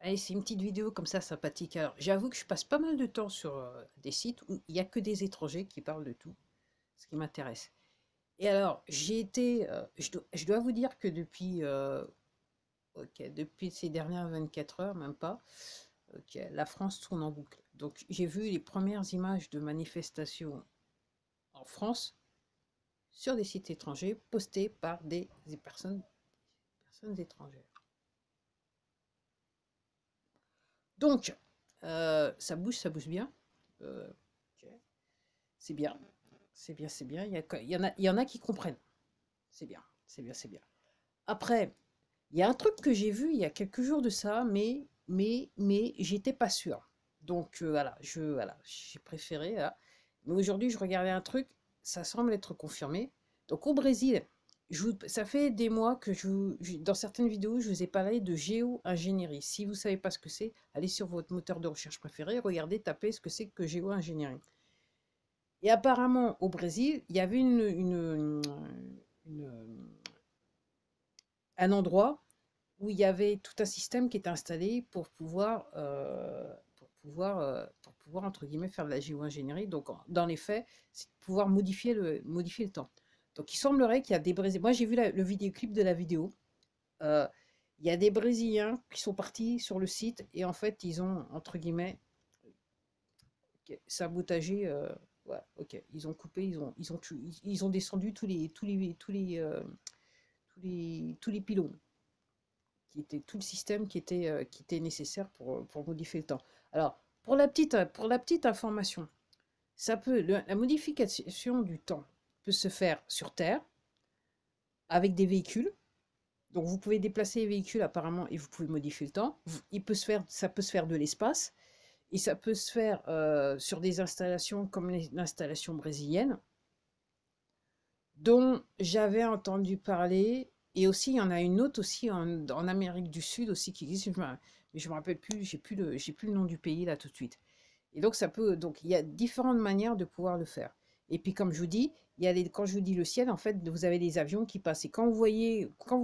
Allez, c'est une petite vidéo comme ça sympathique. Alors, j'avoue que je passe pas mal de temps sur des sites où il n'y a que des étrangers qui parlent de tout, ce qui m'intéresse. Et alors, je dois vous dire que depuis ces dernières 24 heures, même pas, ok, la France tourne en boucle. Donc, j'ai vu les premières images de manifestations en France sur des sites étrangers postées par des personnes étrangères. Donc, ça bouge bien. Euh, ok. C'est bien, c'est bien, c'est bien. Il y en a qui comprennent. C'est bien, c'est bien, c'est bien. Après, il y a un truc que j'ai vu il y a quelques jours de ça, mais j'étais pas sûre. Donc voilà, j'ai préféré. Là. Mais aujourd'hui, je regardais un truc, ça semble être confirmé. Donc au Brésil, ça fait des mois que dans certaines vidéos, je vous ai parlé de géo-ingénierie. Si vous savez pas ce que c'est, allez sur votre moteur de recherche préféré, regardez, tapez ce que c'est que géo-ingénierie. Et apparemment, au Brésil, il y avait une- un endroit où il y avait tout un système qui était installé pour pouvoir entre guillemets, faire de la géo-ingénierie. Donc, dans les faits, c'est de pouvoir modifier le temps. Donc, il semblerait qu'il y a des Brésiliens. Moi, j'ai vu le vidéoclip de la vidéo. Euh, il y a des Brésiliens qui sont partis sur le site et en fait, ils ont, entre guillemets, sabotagé. Ouais, ok. Ils ont coupé, ils ont descendu tous les pylônes, qui était tout le système qui était nécessaire pour modifier le temps. Alors, pour la petite information, la modification du temps peut se faire sur Terre avec des véhicules. Donc, vous pouvez déplacer les véhicules apparemment et vous pouvez modifier le temps. Ça peut se faire de l'espace et ça peut se faire sur des installations comme l'installation brésilienne, dont j'avais entendu parler. Et aussi, il y en a une autre aussi en Amérique du Sud aussi qui existe, mais je me rappelle plus, j'ai plus le nom du pays là tout de suite. Et donc donc il y a différentes manières de pouvoir le faire. Et puis comme je vous dis, quand je vous dis le ciel, en fait, vous avez des avions qui passent. Et quand vous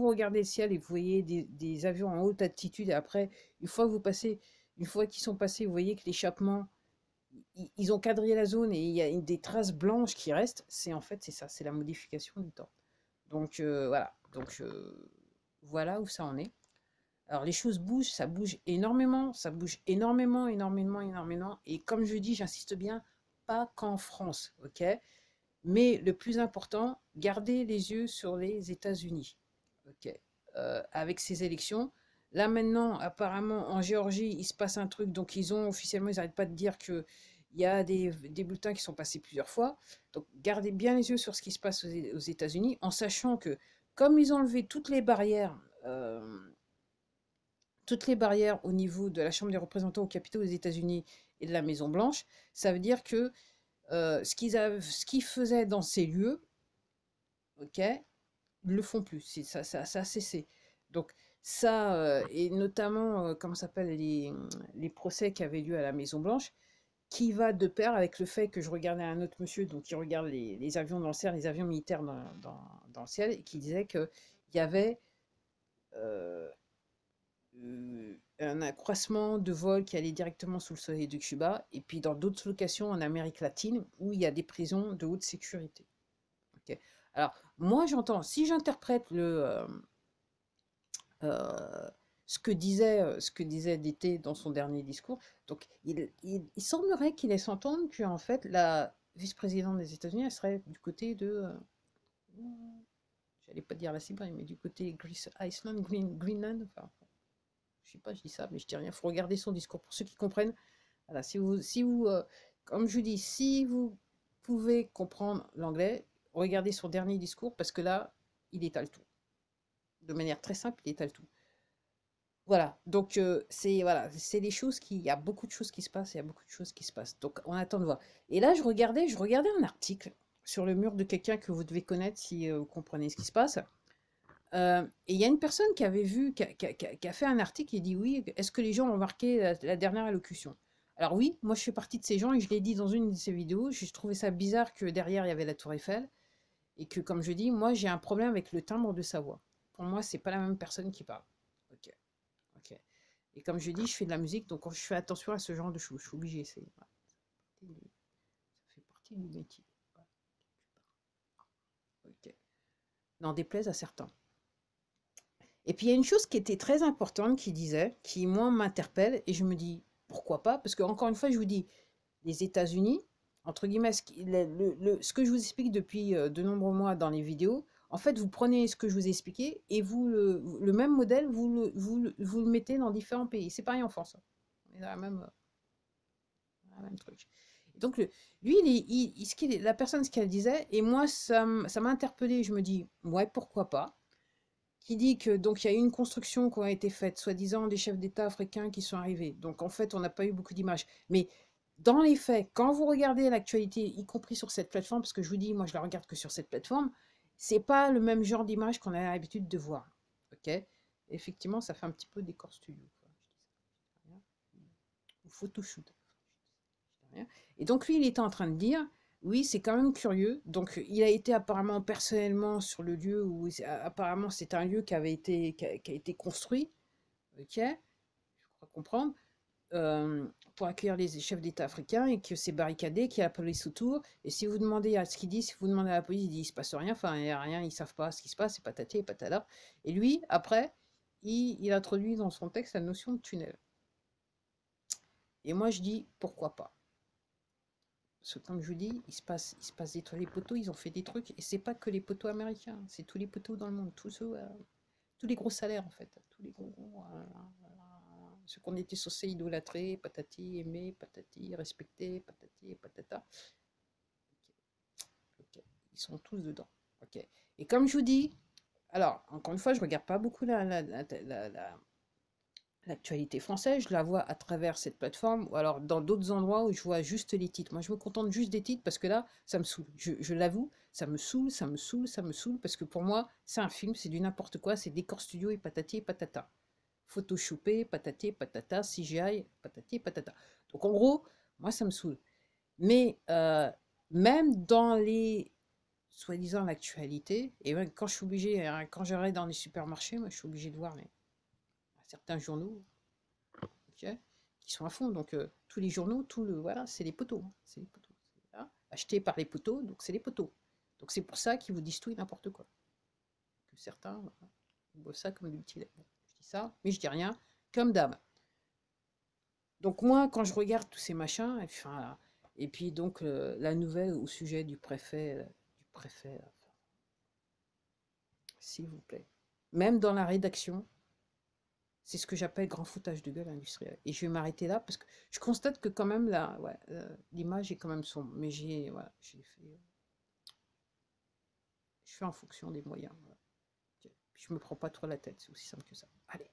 regardez le ciel et vous voyez des avions en haute altitude, et après, une fois qu'ils sont passés, vous voyez que l'échappement, ils ont quadrillé la zone et il y a des traces blanches qui restent. C'est ça, c'est la modification du temps. Donc voilà, voilà où ça en est. Alors les choses bougent, ça bouge énormément, ça bouge énormément, énormément, énormément. Et comme je dis, j'insiste bien, pas qu'en France, ok? Mais le plus important, gardez les yeux sur les États-Unis, ok? Avec ces élections, là maintenant, apparemment en Géorgie, il se passe un truc, donc officiellement, ils n'arrêtent pas de dire que il y a des bulletins qui sont passés plusieurs fois. Donc gardez bien les yeux sur ce qui se passe aux États-Unis, en sachant que comme ils ont enlevé toutes les barrières au niveau de la Chambre des représentants au Capitole aux États-Unis et de la Maison-Blanche, ça veut dire que ce qu'ils faisaient dans ces lieux, ok, ils ne le font plus. Ça a cessé. Donc, et notamment, comment ça s'appelle, les procès qui avaient lieu à la Maison-Blanche, qui va de pair avec le fait que je regardais un autre monsieur donc, qui regarde les avions dans le ciel, les avions militaires dans le ciel, et qui disait qu'il y avait euh, un accroissement de vols qui allait directement sous le soleil de Cuba, et puis dans d'autres locations en Amérique latine où il y a des prisons de haute sécurité. Ok. Alors, moi j'entends, si j'interprète euh, ce que disait D'été dans son dernier discours, donc il semblerait qu'il laisse entendre que en fait la vice-présidente des États-Unis elle serait du côté j'allais pas dire la Sibérie, mais du côté Greenland, enfin, je sais pas, je dis ça, mais je dis rien. Il faut regarder son discours pour ceux qui comprennent. Voilà, si vous comme je vous dis, si vous pouvez comprendre l'anglais, regardez son dernier discours parce que là, il étale tout. De manière très simple, il étale tout. Voilà, donc c'est les choses il y a beaucoup de choses qui se passent, il y a beaucoup de choses qui se passent. Donc on attend de voir. Et là, je regardais un article sur le mur de quelqu'un que vous devez connaître si vous comprenez ce qui se passe. Et il y a une personne qui avait vu, qui a fait un article et dit oui, est-ce que les gens ont remarqué la dernière allocution? Alors oui, moi je fais partie de ces gens et je l'ai dit dans une de ces vidéos, j'ai trouvé ça bizarre que derrière il y avait la tour Eiffel et que comme je dis, moi j'ai un problème avec le timbre de sa voix. Pour moi, c'est pas la même personne qui parle. Ok, ok. Et comme je dis, je fais de la musique, donc je fais attention à ce genre de choses. Je suis obligée, voilà, ça fait partie du métier. Voilà. Ok. N'en déplaise à certains. Et puis il y a une chose qui était très importante qui disait, qui moi m'interpelle, et je me dis pourquoi pas, parce que encore une fois, je vous dis, les États-Unis, entre guillemets, ce que je vous explique depuis de nombreux mois dans les vidéos, en fait, vous prenez ce que je vous ai expliqué et vous le même modèle, vous le mettez dans différents pays. C'est pareil en France. On est dans la même truc. Donc, lui, la personne, ce qu'elle disait, et moi, ça m'a interpellé. Je me dis, ouais, pourquoi pas. Qui dit que donc il y a eu une construction qui a été faite, soi-disant des chefs d'État africains qui sont arrivés. Donc en fait, on n'a pas eu beaucoup d'images. Mais dans les faits, quand vous regardez l'actualité, y compris sur cette plateforme, parce que je vous dis, moi je la regarde que sur cette plateforme, c'est pas le même genre d'image qu'on a l'habitude de voir. Ok. Effectivement, ça fait un petit peu décor studio. Ou photoshoot. Et donc lui, il était en train de dire, oui, c'est quand même curieux. Donc il a été apparemment personnellement sur le lieu où apparemment c'est un lieu qui a été construit, ok, je crois comprendre, pour accueillir les chefs d'État africains et que c'est barricadé, qu'il y a la police autour. Et si vous demandez à ce qu'il dit, si vous demandez à la police, il dit il se passe rien, enfin il n'y a rien, ils savent pas ce qui se passe, c'est patati et patata. Et lui, après, il introduit dans son texte la notion de tunnel. Et moi je dis pourquoi pas. Parce que comme je vous dis, il se passe des trucs. Les poteaux, ils ont fait des trucs. Et c'est pas que les poteaux américains, c'est tous les poteaux dans le monde. Tous les gros salaires, en fait. Tous les gros. Ceux qu'on était censés idolâtrer, patati, aimer, patati, respecter, patati et patata. Ok. Ils sont tous dedans. Ok. Et comme je vous dis, alors, encore une fois, je regarde pas beaucoup l'actualité française, je la vois à travers cette plateforme, ou alors dans d'autres endroits où je vois juste les titres. Moi, je me contente juste des titres parce que là, ça me saoule. Je l'avoue, ça me saoule, ça me saoule, ça me saoule, parce que pour moi, c'est un film, c'est du n'importe quoi, c'est décor studio et patati et patata. Photoshopé, patati et patata, CGI, patati et patata. Donc en gros, moi, ça me saoule. Mais même dans les soi-disant l'actualité, et même quand je suis obligé, hein, quand j'arrête dans les supermarchés, moi, je suis obligé de voir certains journaux, ok, qui sont à fond. Donc tous les journaux, voilà, c'est les poteaux. Hein, c'est les poteaux. Là, achetés par les poteaux, donc c'est les poteaux. Donc c'est pour ça qu'ils vous disent tout et n'importe quoi. Que certains voilà, voient ça comme de l'utilité. Bon, je dis ça, mais je dis rien, comme d'hab. Donc moi, quand je regarde tous ces machins, enfin, et puis donc la nouvelle au sujet du préfet, enfin, s'il vous plaît. Même dans la rédaction, c'est ce que j'appelle grand foutage de gueule industriel. Et je vais m'arrêter là parce que je constate que quand même là, ouais, l'image est quand même sombre. Mais voilà, je fais en fonction des moyens. Voilà. Je me prends pas trop la tête, c'est aussi simple que ça. Allez.